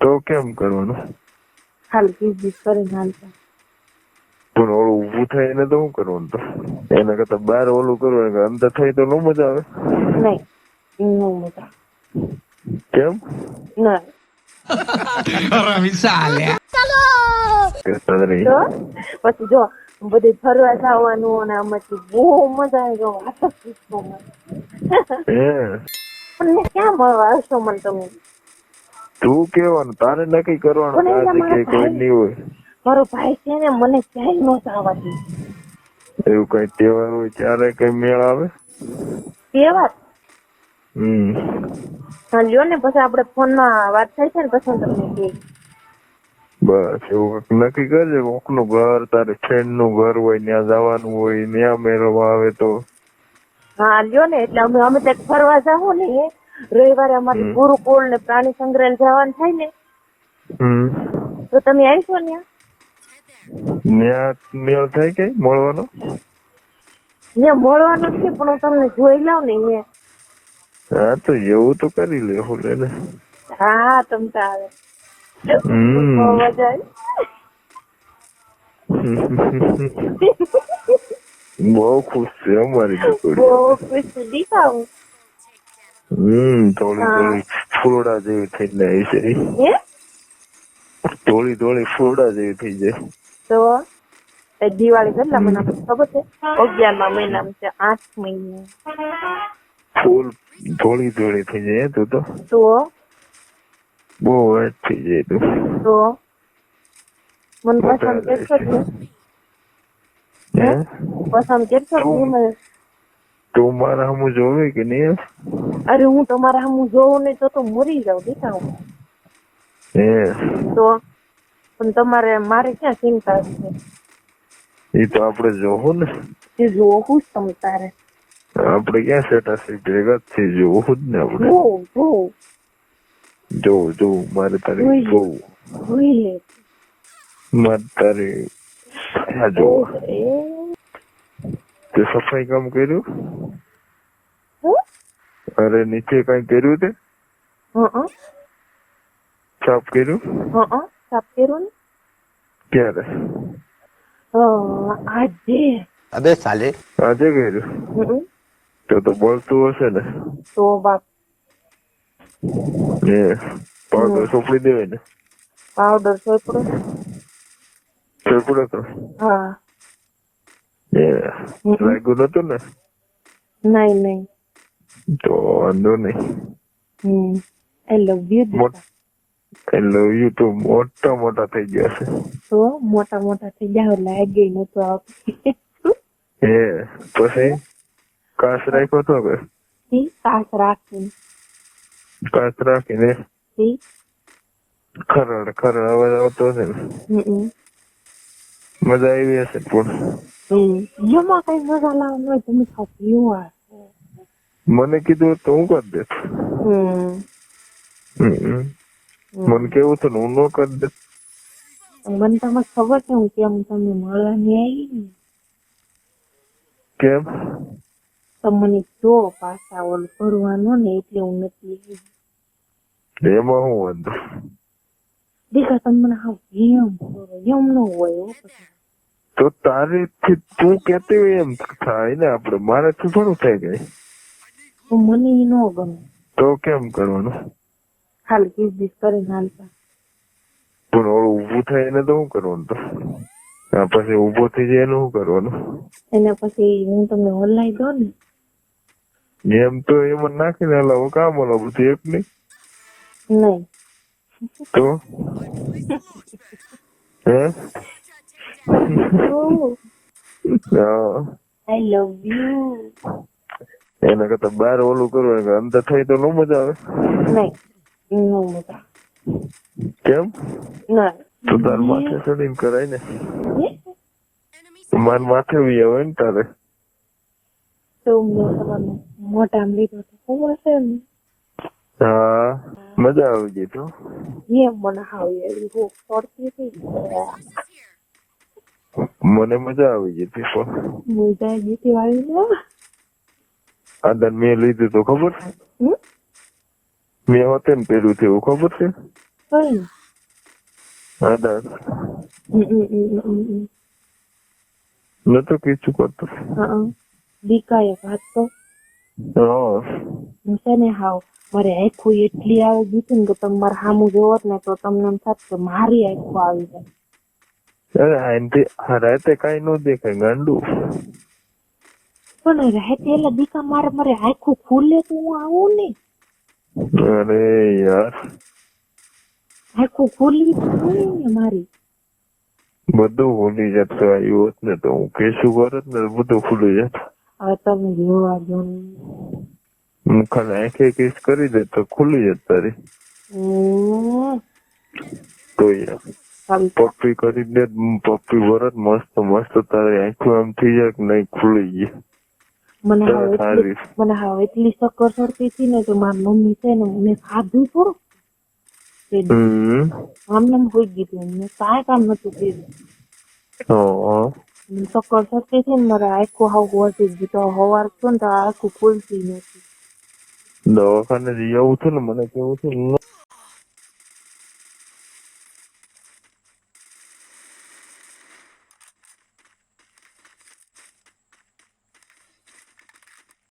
તો કેમ કરવાનું? હાલ બીજ કરીને હાલતા. પણ ઓલું ઊભું થાય એને તો શું કરવાનું? તો એના કરતા બહાર ઓલું કરવાનું, અંદર થઈ તો ન મજા આવે. નહીં, નો મજા. કેમ? ના પછી જો બધી ફરવા જવાનું અને આમાંથી બહુ મજા આવે. પણ મેં ક્યાં મળવા આવશો મને તમે? તું કેવાનું, તારે નક્કી કરવાનું. પણ આ એના મારા જગ્યાએ કોઈ નહીં હોય. મારો ભાઈ છે ને, મને ક્યાંય નો જવા દે. એવું કઈ તહેવાર હોય ત્યારે કઈ મેળ આવે? તહેવાર હમ લ્યો ને, પછી આપણે ફોનમાં વાત થાય છે ને, પછી હું તમને કહી. બસ એવું નક્કી કરજે. કોકનું ઘર, તારે ફ્રેન્ડ નું ઘર હોય, ત્યાં જવાનું હોય, ત્યાં મેળવવા આવે તો. હા લ્યો ને, એટલે અમે ત્યાં ફરવા જાવું ને, રવિવારે અમારે ગુરુકુળ ને પ્રાણી સંગ્રહાલય જવાનું થાય ને, તો તમે આવશો ને? ત્યાં મેળ થાય કઈ મળવાનો? ત્યાં મળવાનું છે, પણ હું તમને જોઈ લઉં ને અહીંયા. હા તો એવું તો કરી લે ને. હા તમ તારે બહુ મજા આવી. બહુ ખુશ છે અમારી દીકરી. બહુ ખુશ દેખાવું. થોડી થોડી ફૂલડા જેવી થઈ જાય છે. થોડી થોડી ફૂલડા જેવી થઈ જાય. તો દિવાળી કેટલા મહિના પછી ખબર છે? 11મા મહિનામાં છે, 8 મહિને. ફૂલ થોડી થોડી થઈ જાય તું તો. બહુ વાત થઈ જાય તું. તો મને પસંદ કરશો જ ને? પસંદ કરશો જ ને? તું મારા સામું જોવે કે નહીં? અરે હું તમારા સામું જોઉં નહીં તો મરી જાઉં દેખાવ. તો પણ તમારે મારે ક્યાં ચિંતા છે? એ તો આપણે જોવું ને. એ જોવું જ તમ તારે. આપણે ક્યાં સેટા ભેગા થઈ જોવું જ ને આપણે. જોવું મારે તારી જોવું. મારે તારી જોવું. તે સફાઈ કામ કર્યું? અરે નીચે કઈ કર્યું તે? સાફ કર્યું? સાફ કર્યું ને. ક્યારે? આજે. અબે સાલે. આજે કર્યું? તો બોલતું હશે ને. તો બાપ. પાવડર સોંપડી દેવાય ને. પાવડર સોંપડો તો. હા. લાગ્યું નતું ને? નહીં. તો વાંધો નહીં. આઈ લવ યુ. એટલે યુ તો મોટા થઈ ગયા છે. તો મોટા થઈ ગયા લાગે નતો આવતી. પછી કાચ રાખ્યો તો કે? કાચ રાખીને ખરડ અવાજ આવતો હશે ને. મજા આવી હશે પણ. એમાં કઈ મજા લાવવાનું તમે ખાવ. મને કીધું તો હું કરી દે. મને કેવું છે હું ન કરી દે. મને તમને ખબર છે હું કેમ તમને મળવાની આવી. કેમ? તમને જો પાછા ઓલ કરવાનો ને એટલે હું નથી. એમાં હું વાંધો? દેખા તમને હા એમ ન હોય. તો તારેથી તું કેતી હોય એમ થાય ને. આપડે મારાથી થોડું થાય ગઈ. મને ન ગમે. તો કેમ કરવાનું? હાલ બીજ કરીને હાલતા. પણ ઓલું ઊભું થાય એને તો શું કરવાનું? તો પછી ઊભો થઈ જાય એનું શું કરવાનું? એના પછી હું તમને હલાવી દઉં ને. એમ તો એમાં નાખીને હલાવો. કામ હલાવો બધું એક નહીં. તો આઈ લવ યુ. એના કરતા બહાર ઓલું કરવાનું, અંદર થઈ તો ન મજા આવે. નહીં નો મજા. કેમ? ના તો તાર માથે ચડીને કરાય ને. માર માથે બી આવે ને તારે. તો મોટા લીધો તો ખબર છે ને. હા મજા આવી ગઈ તો. એમ મને આવી પડતી મને મજા આવી ગઈ હતી. મજા ગીતી વાળી આદર મેં લીધું તો ખબર છે. મેં હોતે ને પેલું થયું ખબર છે. કઈ આધાર નતો કીધું કરતો. દીકાએ વાત તો હા હું છે ને હાવ મારે આખું એટલી આવી ગઈ હતી ને કે તમે મારા સામું જોવત ને તો તમને એમ થાત કે મારી આખું આવી જાય. અરે આનથી રાતે કઈ નો દેખાય ગાંડું. પણ રાતે એલા દીકા મારે મારે આખું ખુલે તો હું આવું ને અરે યાર આખું ખુલી તો હોય ને મારી. બધું ભૂલી જતો આવ્યું હોત ને તો હું કેશું કરત ને તો બધું ભૂલી જત. હવે તમે જોવા દો ને. હું ખાલી આંખે કિસ કરી દે તો ખુલી જત તારી. તો યાર પપ્પી કરી દે પપ્પી ભરત મસ્ત મસ્ત તારી આંખો એમ થઈ જાય કે નહીં ખુલી ગઈ. મને હવે એટલી શક્કર ચડતી હતી ને કે મારી મમ્મી છે ને મેં ખાધું થોડું આમને હોઈ ગયું મેં કાંઈ કામ નતું કર્યું. શક્કર ચડતી હતી ને મારે આખું હાવ વધી ગયું તો હવાર તો ને આખું ખુલતી નથી. દવાખાને જઈ આવું છું ને મને કેવું છે